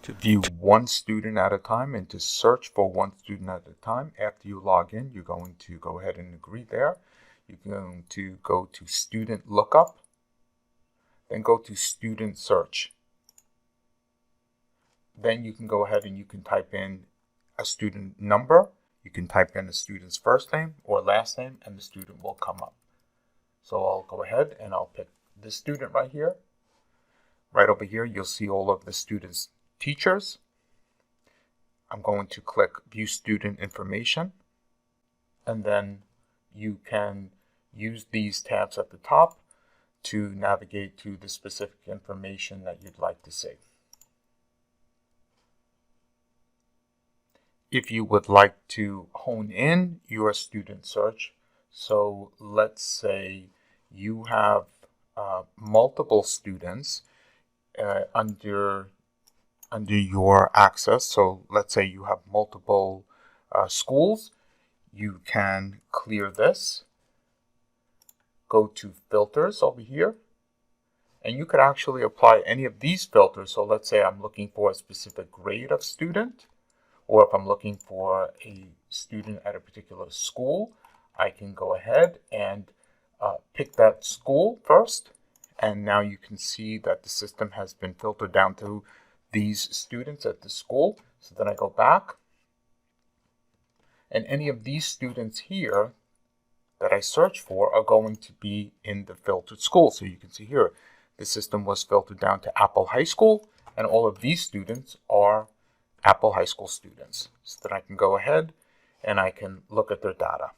to view one student at a time and to search for one student at a time. After you log in, you're going to go ahead and agree there. You're going to go to student lookup, then go to student search. Then you can go ahead and you can type in a student number. You can type in a student's first name or last name and the student will come up. So I'll go ahead and I'll pick this student right here. Right over here, you'll see all of the students' teachers. I'm going to click View Student Information. And then you can use these tabs at the top to navigate to the specific information that you'd like to see. If you would like to hone in your student search, so let's say you have multiple students under your access. So let's say you have multiple schools. You can clear this, go to filters over here, and you could actually apply any of these filters. So let's say I'm looking for a specific grade of student, or if I'm looking for a student at a particular school, I can go ahead and pick that school first. And now you can see that the system has been filtered down to these students at the school. So then I go back, and any of these students here that I search for are going to be in the filtered school. So you can see here, the system was filtered down to Apple High School, and all of these students are Apple High School students. So then I can go ahead and I can look at their data.